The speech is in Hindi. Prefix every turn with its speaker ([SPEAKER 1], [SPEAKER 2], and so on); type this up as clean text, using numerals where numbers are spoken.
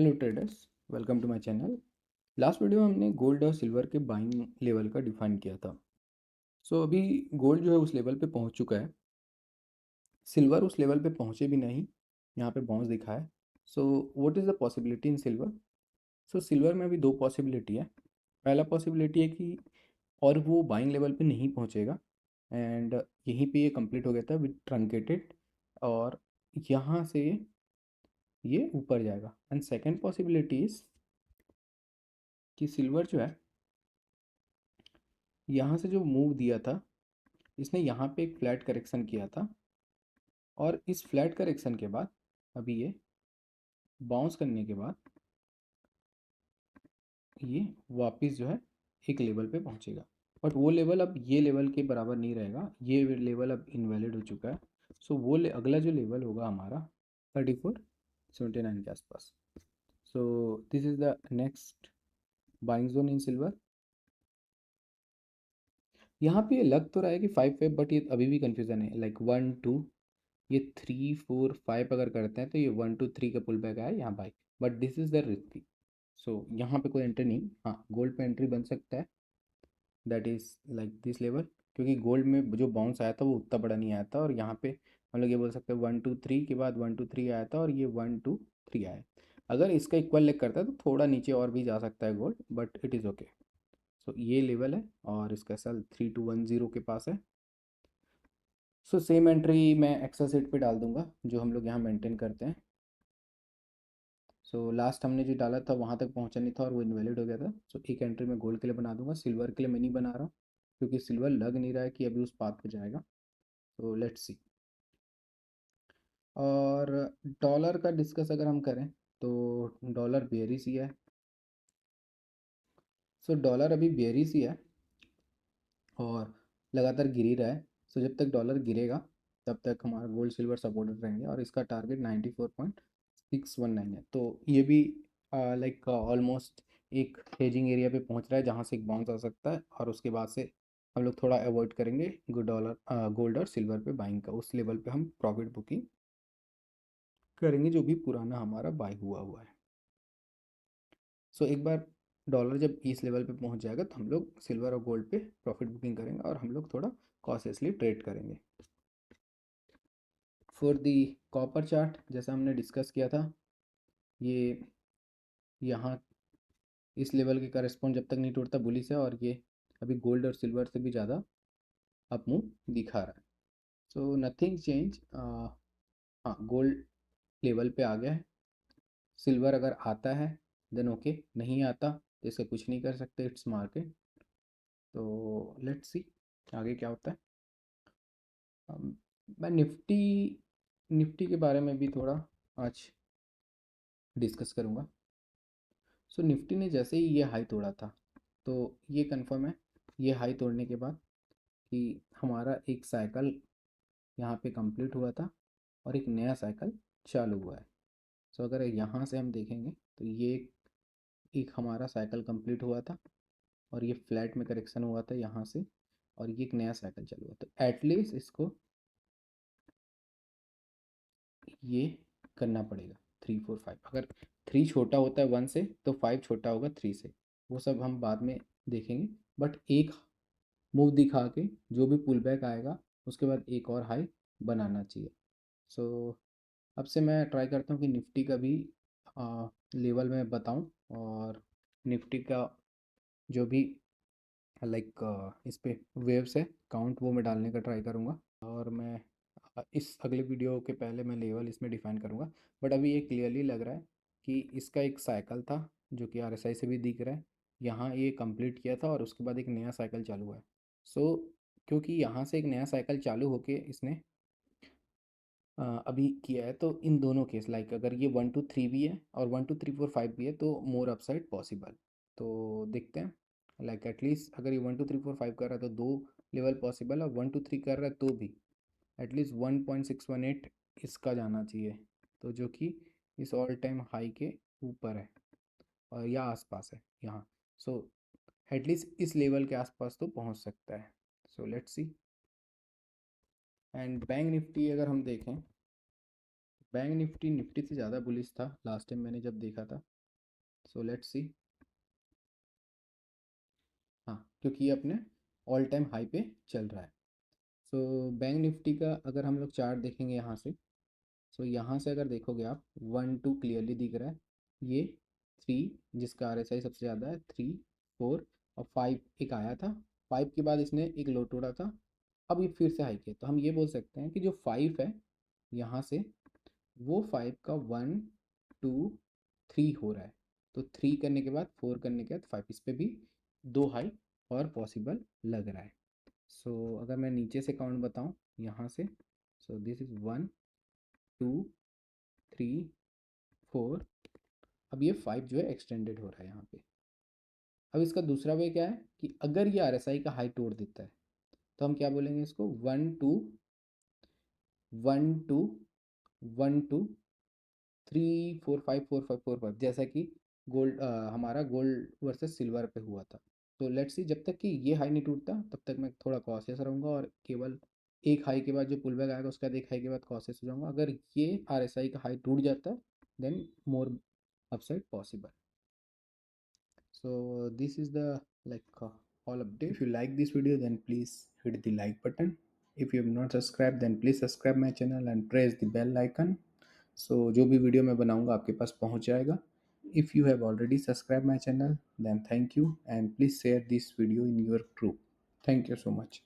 [SPEAKER 1] Hello traders, welcome to my channel. Last video में हमने गोल्ड और सिल्वर के बाइंग लेवल का डिफाइन किया था। अभी गोल्ड जो है उस लेवल पे पहुंच चुका है। सिल्वर उस लेवल पे पहुंचे भी नहीं, यहाँ पे बाउंस दिखा है। What is the possibility in silver? Silver में अभी दो पॉसिबिलिटी है। पहला पॉसिबिलिटी है कि और वो बाइंग लेवल पे नहीं पहुंचेगा एंड यहीं पे ये कंप्लीट हो गया था विद ट्रंकेटेड, और यहाँ से ये ऊपर जाएगा। एंड सेकेंड पॉसिबिलिटी इज कि सिल्वर जो है यहाँ से जो मूव दिया था, इसने यहाँ पे एक फ्लैट करेक्शन किया था, और इस फ्लैट करेक्शन के बाद अभी ये बाउंस करने के बाद ये वापस जो है एक लेवल पे पहुँचेगा। बट वो लेवल अब ये लेवल के बराबर नहीं रहेगा, ये लेवल अब इनवैलिड हो चुका है। अगला जो लेवल होगा हमारा 3479 के आसपास। This is the next buying zone in silver. यहाँ पे ये लग तो रहा है कि 5 बट ये अभी भी कंफ्यूजन है, लाइक 1 2, ये 3 4 5 अगर करते हैं तो ये 1 2 3 का पुल बैक आया यहाँ by. But this is the risky. यहाँ पे कोई एंट्री नहीं। हाँ, गोल्ड पे एंट्री बन सकता है, that is like this level. क्योंकि गोल्ड में जो बाउंस आया था वो उतना बड़ा नहीं आया था, और यहाँ पे हम लोग ये बोल सकते हैं 1 2 3 के बाद 1 2 3 आया था, और ये 1 2 3 आया। अगर इसका इक्वल लेग करता है तो थोड़ा नीचे और भी जा सकता है gold, but it is okay. ये लेवल है और इसका सेल 3210 के पास है। सेम एंट्री मैं एक्सेल सीट पे डाल दूंगा जो हम लोग यहाँ मेंटेन करते हैं। लास्ट हमने जो डाला था वहाँ तक पहुँचा नहीं था और वो इनवैलिड हो गया था। एक एंट्री मैं गोल्ड के लिए बना दूंगा, सिल्वर के लिए मैं नहीं बना रहा हूँ क्योंकि सिल्वर लग नहीं रहा है कि अभी उस पाथ पे जाएगा। Let's see. और डॉलर का डिस्कस अगर हम करें तो डॉलर बेयरिश ही है। डॉलर अभी बेयरिश ही है और लगातार गिर ही रहा है। जब तक डॉलर गिरेगा तब तक हमारा गोल्ड सिल्वर सपोर्टेड रहेंगे, और इसका टारगेट 94.619 है। ये भी लाइक ऑलमोस्ट एक हेजिंग एरिया पे पहुंच रहा है जहां से एक बाउंस आ सकता है, और उसके बाद से हम लोग थोड़ा अवॉइड करेंगे गोल्ड और सिल्वर पे बाइंग का। उस लेवल पे हम प्रॉफिट बुकिंग करेंगे जो भी पुराना हमारा बाय हुआ हुआ है। एक बार डॉलर जब इस लेवल पे पहुंच जाएगा तो हम लोग सिल्वर और गोल्ड पे प्रॉफिट बुकिंग करेंगे, और हम लोग थोड़ा कॉशियसली ट्रेड करेंगे। फॉर दी कॉपर चार्ट जैसा हमने डिस्कस किया था, ये यहाँ इस लेवल के करस्पॉन्ड जब तक नहीं टूटता बुलिश है, और ये अभी गोल्ड और सिल्वर से भी ज़्यादा अप मूव दिखा रहा है। Nothing change. हाँ, गोल्ड लेवल पे आ गया है। सिल्वर अगर आता है देन ओके, नहीं आता तो इसका कुछ नहीं कर सकते, इट्स मार्केट। लेट्स सी आगे क्या होता है। मैं निफ्टी निफ्टी के बारे में भी थोड़ा आज डिस्कस करूँगा। निफ्टी ने जैसे ही ये हाई तोड़ा था, तो ये कंफर्म है ये हाई तोड़ने के बाद कि हमारा एक साइकिल यहाँ पे कंप्लीट हुआ था और एक नया साइकिल चालू हुआ है। अगर यहाँ से हम देखेंगे तो ये एक हमारा साइकिल कंप्लीट हुआ था, और ये फ्लैट में करेक्शन हुआ था यहाँ से, और ये एक नया साइकिल चालू हुआ। तो एटलीस्ट इसको ये करना पड़ेगा 3 4 5। अगर 3 छोटा होता है 1 से तो 5 छोटा होगा 3 से, वो सब हम बाद में देखेंगे। बट एक मूव दिखा के जो भी पुल बैक आएगा उसके बाद एक और हाई बनाना चाहिए। सो अब से मैं ट्राई करता हूँ कि निफ्टी का भी लेवल में बताऊँ, और निफ्टी का जो भी लाइक इस पे वेव्स है काउंट वो मैं डालने का ट्राई करूँगा। और मैं इस अगले वीडियो के पहले मैं लेवल इसमें डिफाइन करूँगा। बट अभी ये क्लियरली लग रहा है कि इसका एक साइकिल था जो कि आरएसआई से भी दिख रहा है, यहाँ ये कंप्लीट किया था और उसके बाद एक नया साइकिल चालू हुआ है। सो क्योंकि यहाँ से एक नया साइकिल चालू होके इसने अभी किया है, तो इन दोनों केस लाइक अगर ये 1 2 3 भी है और 1 2 3 4 5 भी है तो मोर अपसाइड पॉसिबल। देखते हैं, लाइक एटलीस्ट अगर ये 1 2 3 4 5 कर रहा है तो दो लेवल पॉसिबल है, 1 2 3 कर रहा है तो भी एटलीस्ट 1.618 इसका जाना चाहिए, तो जो कि इस ऑल टाइम हाई के ऊपर है और या आसपास है यहाँ। एटलीस्ट इस लेवल के आसपास तो पहुँच सकता है। Let's see. And bank Nifty अगर हम देखें बैंक निफ्टी निफ्टी से ज़्यादा बुलिश था लास्ट टाइम मैंने जब देखा था। So let's see. हाँ, क्योंकि ये अपने ऑल टाइम हाई पे चल रहा है। सो बैंक निफ्टी का अगर हम लोग चार्ट देखेंगे यहाँ से, सो यहाँ से अगर देखोगे आप 1 2 क्लियरली दिख रहा है। ये 3 जिसका RSI सबसे ज़्यादा है, 3 4 और 5 एक आया था। 5 के बाद इसने एक लो तोड़ा था, अब ये फिर से हाई किया। तो हम ये बोल सकते हैं कि जो 5 है यहाँ से, वो 5 का 1 2 3 हो रहा है। तो 3 करने के बाद 4 करने के बाद 5, इस पे भी 2 हाई और पॉसिबल लग रहा है। सो अगर मैं नीचे से काउंट बताऊँ यहाँ से, सो दिस इज़ 1 2 3 4। अब ये 5 जो है एक्सटेंडेड हो रहा है यहाँ पे। अब इसका दूसरा वे क्या है कि अगर ये RSI का हाई तोड़ देता है तो हम क्या बोलेंगे इसको, 1 2 1 2 3 4 5 4 5 4 5, जैसा कि गोल्ड हमारा गोल्ड वर्सेस सिल्वर पे हुआ था। तो लेट्स सी, जब तक कि ये हाई नहीं टूटता तब तक मैं थोड़ा कॉशियस रहूँगा और केवल एक हाई के बाद जो पुल बैक आएगा उसके बाद एक हाई के बाद कॉशियस हो जाऊँगा। अगर ये RSI का हाई टूट जाता है then more upside possible. So this is the all update. If you like this video then please hit the like button. If you have not subscribed then please subscribe my channel and press the bell icon. So जो भी वीडियो मैं बनाऊंगा आपके पास पहुंच जाएगा. If you have already subscribed my channel then thank you and please share this video in your group. Thank you so much.